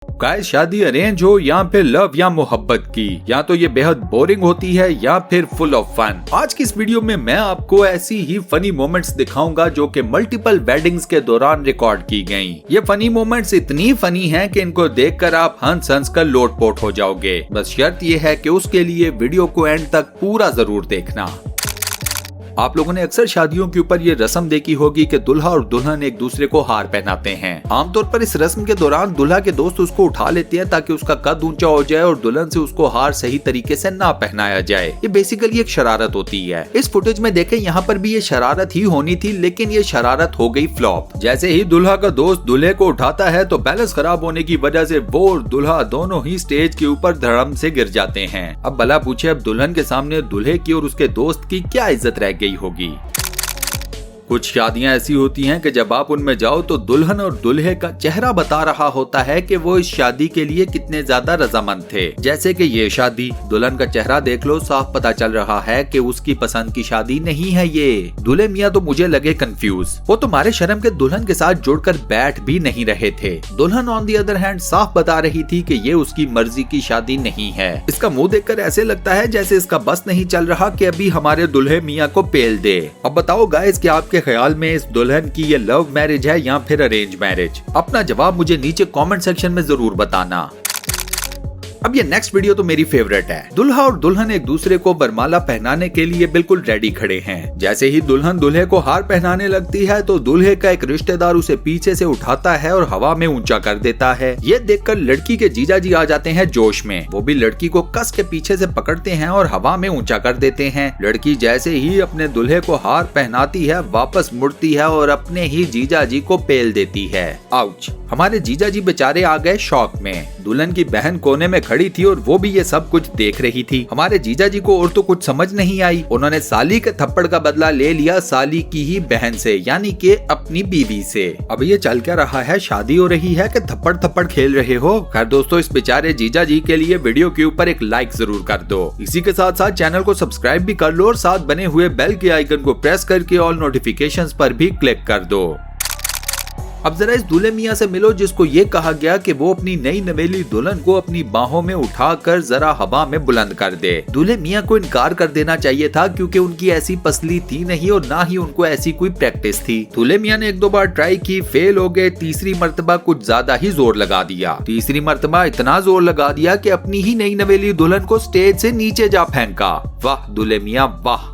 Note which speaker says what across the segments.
Speaker 1: Guys, शादी arrange हो या फिर लव या मोहब्बत की, या तो ये बेहद बोरिंग होती है या फिर फुल ऑफ फन। आज की इस वीडियो में मैं आपको ऐसी ही फनी मोमेंट्स दिखाऊंगा जो कि मल्टीपल वेडिंग्स के दौरान रिकॉर्ड की गयी। ये फनी मोमेंट्स इतनी फनी हैं कि इनको देखकर आप हंस हंस कर लोटपोट हो जाओगे। बस शर्त ये है कि उसके लिए वीडियो को एंड तक पूरा जरूर देखना। आप लोगों ने अक्सर शादियों के ऊपर ये रस्म देखी होगी कि दुल्हा और दुल्हन एक दूसरे को हार पहनाते हैं। आमतौर पर इस रस्म के दौरान दुल्हा के दोस्त उसको उठा लेते हैं ताकि उसका कद ऊंचा हो जाए और दुल्हन से उसको हार सही तरीके से ना पहनाया जाए। ये बेसिकली एक शरारत होती है। इस फुटेज में देखें, यहाँ पर भी ये शरारत ही होनी थी, लेकिन ये शरारत हो गई फ्लॉप। जैसे ही दुल्हा का दोस्त दूल्हे को उठाता है तो बैलेंस खराब होने की वजह से वो और दुल्हा दोनों ही स्टेज के ऊपर धड़म से गिर जाते हैं। अब भला पूछे, अब दुल्हन के सामने दूल्हे की और उसके दोस्त की क्या इज्जत रह गई होगी। कुछ शादियां ऐसी होती हैं कि जब आप उनमें जाओ तो दुल्हन और दूल्हे का चेहरा बता रहा होता है कि वो इस शादी के लिए कितने ज्यादा रजामंद थे। जैसे कि ये शादी, दुल्हन का चेहरा देख लो, साफ पता चल रहा है कि उसकी पसंद की शादी नहीं है ये। दूल्हे मियाँ तो मुझे लगे कंफ्यूज। वो तुम्हारे शर्म के दुल्हन के साथ जुड़कर बैठ भी नहीं रहे थे। दुल्हन ऑन दी अदर हैंड साफ बता रही थी कि ये उसकी मर्जी की शादी नहीं है। इसका मुंह देखकर ऐसे लगता है जैसे इसका बस नहीं चल रहा कि अभी हमारे दूल्हे मियाँ को पेल दे। अब बताओ गाइस कि आपके ख्याल में इस दुल्हन की ये लव मैरिज है या फिर अरेंज मैरिज? अपना जवाब मुझे नीचे कमेंट सेक्शन में जरूर बताना। अब ये नेक्स्ट वीडियो तो मेरी फेवरेट है। दुल्हा और दुल्हन एक दूसरे को वरमाला पहनाने के लिए बिल्कुल रेडी खड़े हैं। जैसे ही दुल्हन दूल्हे को हार पहनाने लगती है तो दूल्हे का एक रिश्तेदार उसे पीछे से उठाता है और हवा में ऊंचा कर देता है। ये देखकर लड़की के जीजाजी आ जाते हैं जोश में। वो भी लड़की को कस के पीछे से पकड़ते हैं और हवा में ऊंचा कर देते हैं। लड़की जैसे ही अपने दूल्हे को हार पहनाती है, वापस मुड़ती है और अपने ही जीजाजी को पेल देती है। आउच! हमारे जीजाजी बेचारे आ गए शॉक में। दुल्हन की बहन कोने में खड़ी थी और वो भी ये सब कुछ देख रही थी। हमारे जीजाजी को और तो कुछ समझ नहीं आई। उन्होंने साली के थप्पड़ का बदला ले लिया साली की ही बहन से, यानी कि अपनी बीवी से। अब ये चल क्या रहा है? शादी हो रही है कि थप्पड़ थप्पड़ खेल रहे हो? खैर दोस्तों, इस बेचारे जीजाजी के लिए वीडियो के ऊपर एक लाइक जरूर कर दो। इसी के साथ साथ चैनल को सब्सक्राइब भी कर लो और साथ बने हुए बेल के आइकन को प्रेस करके ऑल नोटिफिकेशंस पर भी क्लिक कर दो। अब जरा इस दूल्हे मियाँ से मिलो जिसको ये कहा गया कि वो अपनी नई नवेली दुल्हन को अपनी बाहों में उठाकर जरा हवा में बुलंद कर दे। दूल्हे मियाँ को इनकार कर देना चाहिए था क्योंकि उनकी ऐसी पसली थी नहीं और ना ही उनको ऐसी कोई प्रैक्टिस थी। दूल्हे मियाँ ने एक दो बार ट्राई की, फेल हो गए। तीसरी मर्तबा कुछ ज्यादा ही जोर लगा दिया। तीसरी मर्तबा इतना जोर लगा दिया कि अपनी ही नई नवेली दुल्हन को स्टेज से नीचे जा फेंका। वाह दूल्हे मियाँ वाह!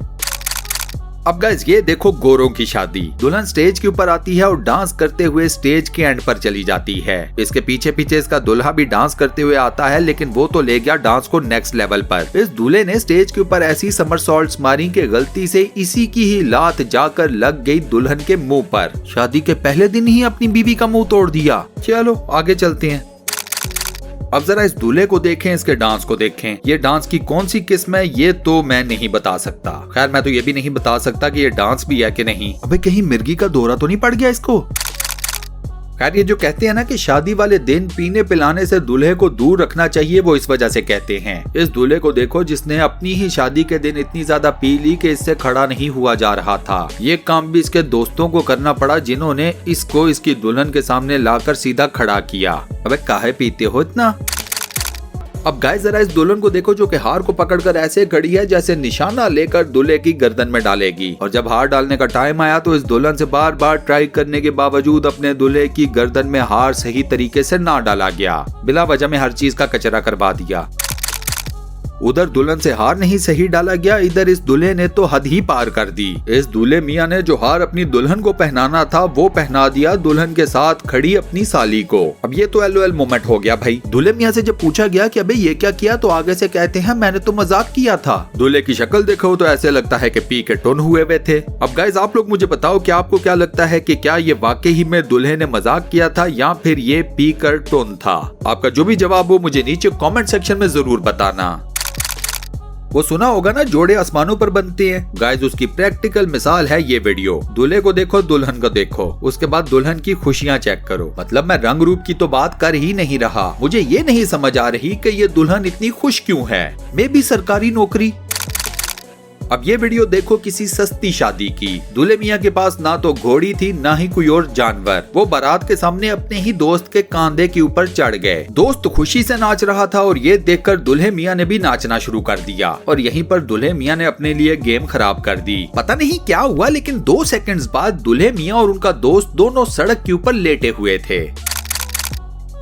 Speaker 1: अब गाइस ये देखो गोरों की शादी। दुल्हन स्टेज के ऊपर आती है और डांस करते हुए स्टेज के एंड पर चली जाती है। इसके पीछे पीछे इसका दूल्हा भी डांस करते हुए आता है, लेकिन वो तो ले गया डांस को नेक्स्ट लेवल पर। इस दूल्हे ने स्टेज के ऊपर ऐसी समरसॉल्ट्स मारी कि गलती से इसी की ही लात जाकर लग गई दुल्हन के मुंह पर। शादी के पहले दिन ही अपनी बीवी का मुंह तोड़ दिया। चलो आगे चलते हैं। अब जरा इस दूल्हे को देखें, इसके डांस को देखें। ये डांस की कौन सी किस्म है ये तो मैं नहीं बता सकता। खैर मैं तो ये भी नहीं बता सकता कि ये डांस भी है कि नहीं। अबे कहीं मिर्गी का दौरा तो नहीं पड़ गया इसको? खैर ये जो कहते हैं ना कि शादी वाले दिन पीने पिलाने से दूल्हे को दूर रखना चाहिए, वो इस वजह से कहते हैं। इस दूल्हे को देखो जिसने अपनी ही शादी के दिन इतनी ज्यादा पी ली कि इससे खड़ा नहीं हुआ जा रहा था। ये काम भी इसके दोस्तों को करना पड़ा जिन्होंने इसको इसकी दुल्हन के सामने लाकर सीधा खड़ा किया। अबे काहे पीते हो इतना? अब गाइस जरा इस दुल्हन को देखो जो कि हार को पकड़कर ऐसे खड़ी है जैसे निशाना लेकर दूल्हे की गर्दन में डालेगी। और जब हार डालने का टाइम आया तो इस दुल्हन से बार बार ट्राई करने के बावजूद अपने दूल्हे की गर्दन में हार सही तरीके से ना डाला गया। बिला वजह में हर चीज का कचरा करवा दिया। उधर दुल्हन से हार नहीं सही डाला गया, इधर इस दूल्हे ने तो हद ही पार कर दी। इस दूल्हे मियाँ ने जो हार अपनी दुल्हन को पहनाना था वो पहना दिया दुल्हन के साथ खड़ी अपनी साली को। अब ये तो LOL मोमेंट हो गया भाई। दूल्हे मियाँ से जब पूछा गया कि अबे ये क्या किया तो आगे से कहते हैं मैंने तो मजाक किया था। दूल्हे की शक्ल देखो तो ऐसे लगता है कि पी के टोन हुए हुए थे। अब गाइस आप लोग मुझे बताओ कि आपको क्या लगता है कि क्या ये वाकई ही में दूल्हे ने मजाक किया था या फिर ये पी कर टोन था? आपका जो भी जवाब हो मुझे नीचे कमेंट सेक्शन में जरूर बताना। वो सुना होगा ना जोड़े आसमानों पर बनते हैं। गाइस उसकी प्रैक्टिकल मिसाल है ये वीडियो। दूल्हे को देखो, दुल्हन को देखो, उसके बाद दुल्हन की खुशियां चेक करो। मतलब मैं रंग रूप की तो बात कर ही नहीं रहा। मुझे ये नहीं समझ आ रही कि ये दुल्हन इतनी खुश क्यों है। मे बी सरकारी नौकरी। अब ये वीडियो देखो किसी सस्ती शादी की। दूल्हे मियाँ के पास ना तो घोड़ी थी ना ही कोई और जानवर। वो बारात के सामने अपने ही दोस्त के कांधे के ऊपर चढ़ गए। दोस्त खुशी से नाच रहा था और ये देखकर दूल्हे मियाँ ने भी नाचना शुरू कर दिया और यहीं पर दूल्हे मियाँ ने अपने लिए गेम खराब कर दी। पता नहीं क्या हुआ लेकिन 2 सेकंड्स बाद दूल्हे मियाँ और उनका दोस्त दोनों सड़क के ऊपर लेटे हुए थे।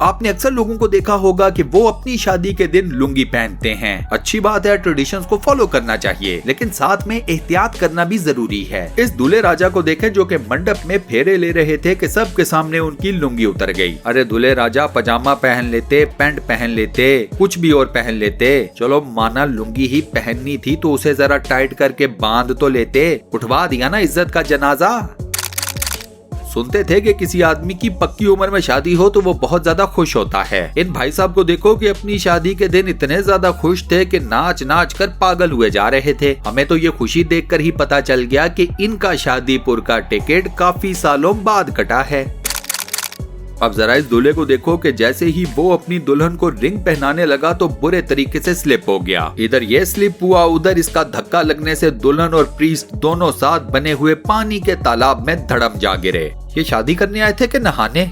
Speaker 1: आपने अक्सर लोगों को देखा होगा कि वो अपनी शादी के दिन लुंगी पहनते हैं। अच्छी बात है, ट्रेडिशंस को फॉलो करना चाहिए, लेकिन साथ में एहतियात करना भी जरूरी है। इस दूल्हे राजा को देखें जो कि मंडप में फेरे ले रहे थे कि सबके सामने उनकी लुंगी उतर गई। अरे दूल्हे राजा पजामा पहन लेते, पैंट पहन लेते, कुछ भी और पहन लेते। चलो माना लुंगी ही पहननी थी तो उसे जरा टाइट करके बांध तो लेते, उठवा दिया ना इज्जत का जनाजा। सुनते थे कि किसी आदमी की पक्की उम्र में शादी हो तो वो बहुत ज्यादा खुश होता है। इन भाई साहब को देखो कि अपनी शादी के दिन इतने ज्यादा खुश थे कि नाच नाच कर पागल हुए जा रहे थे। हमें तो ये खुशी देखकर ही पता चल गया कि इनका शादीपुर का टिकट काफी सालों बाद कटा है। अब जरा इस दूल्हे को देखो कि जैसे ही वो अपनी दुल्हन को रिंग पहनाने लगा तो बुरे तरीके से स्लिप हो गया। इधर ये स्लिप हुआ, उधर इसका धक्का लगने से दुल्हन और प्रीस्ट दोनों साथ बने हुए पानी के तालाब में धड़म जा गिरे। ये शादी करने आए थे कि नहाने?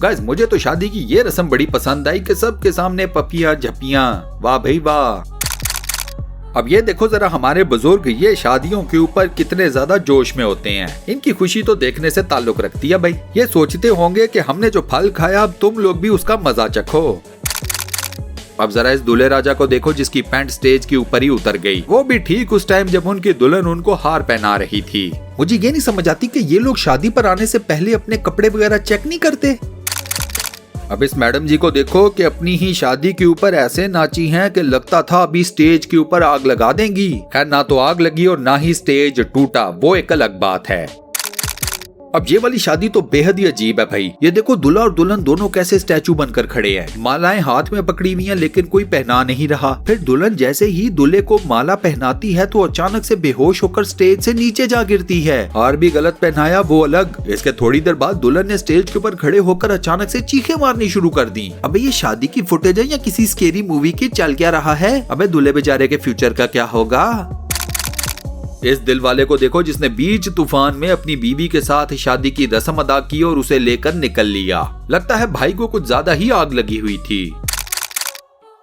Speaker 1: गाइस मुझे तो शादी की ये रस्म बड़ी पसंद आई कि सबके सामने पपियां झपियां। वाह भाई वाह। अब ये देखो जरा हमारे बुजुर्ग ये शादियों के ऊपर कितने ज्यादा जोश में होते हैं। इनकी खुशी तो देखने से ताल्लुक रखती है भाई। ये सोचते होंगे कि हमने जो फल खाया अब तुम लोग भी उसका मजा चखो। अब जरा इस दूल्हे राजा को देखो जिसकी पैंट स्टेज के ऊपर ही उतर गई, वो भी ठीक उस टाइम जब उनकी दुल्हन उनको हार पहना रही थी। मुझे ये नहीं समझ आती कि ये लोग शादी पर आने से पहले अपने कपड़े वगैरह चेक नहीं करते। अब इस मैडम जी को देखो कि अपनी ही शादी के ऊपर ऐसे नाची हैं कि लगता था अभी स्टेज के ऊपर आग लगा देंगी। खैर ना तो आग लगी और ना ही स्टेज टूटा, वो एक अलग बात है। अब ये वाली शादी तो बेहद ही अजीब है भाई। ये देखो दूल्हा और दुल्हन दोनों कैसे स्टैचू बनकर खड़े हैं। मालाएं हाथ में पकड़ी हुई हैं लेकिन कोई पहना नहीं रहा। फिर दुल्हन जैसे ही दूल्हे को माला पहनाती है तो अचानक से बेहोश होकर स्टेज से नीचे जा गिरती है। और भी गलत पहनाया वो अलग। इसके थोड़ी देर बाद दुल्हन ने स्टेज के ऊपर खड़े होकर अचानक से चीखें मारनी शुरू कर दी। अबे ये शादी की फुटेज है या किसी स्केरी मूवी की चल क्या रहा है? अबे दूल्हे बेचारे के फ्यूचर का क्या होगा? इस दिल वाले को देखो जिसने बीच तूफान में अपनी बीवी के साथ शादी की रस्म अदा की और उसे लेकर निकल लिया। लगता है भाई को कुछ ज्यादा ही आग लगी हुई थी।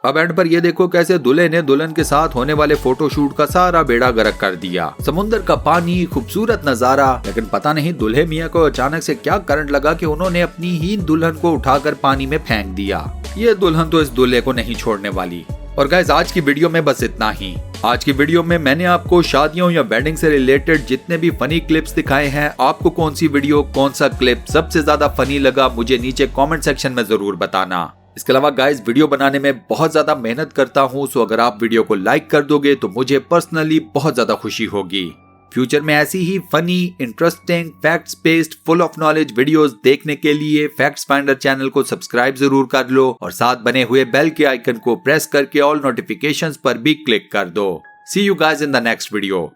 Speaker 1: अब एंड पर ये देखो कैसे दूल्हे ने दुल्हन के साथ होने वाले फोटोशूट का सारा बेड़ा गर्क कर दिया। समुद्र का पानी, खूबसूरत नजारा, लेकिन पता नहीं दूल्हे मियाँ को अचानक से क्या करंट लगा कि उन्होंने अपनी ही दुल्हन को उठाकर पानी में फेंक दिया। ये दुल्हन तो इस दूल्हे को नहीं छोड़ने वाली। और गाइस आज की वीडियो में बस इतना ही। आज की वीडियो में मैंने आपको शादियों या वेडिंग से रिलेटेड जितने भी फनी क्लिप्स दिखाए हैं। आपको कौन सी वीडियो, कौन सा क्लिप सबसे ज्यादा फनी लगा मुझे नीचे कमेंट सेक्शन में जरूर बताना। इसके अलावा गाइस वीडियो बनाने में बहुत ज्यादा मेहनत करता हूँ, सो अगर आप वीडियो को लाइक कर दोगे तो मुझे पर्सनली बहुत ज्यादा खुशी होगी। फ्यूचर में ऐसी ही funny, interesting, facts based, full of knowledge videos देखने के लिए फैक्ट्स फाइंडर चैनल को सब्सक्राइब जरूर कर लो और साथ बने हुए बेल के आइकन को प्रेस करके ऑल नोटिफिकेशंस पर भी क्लिक कर दो। See you guys in the next video.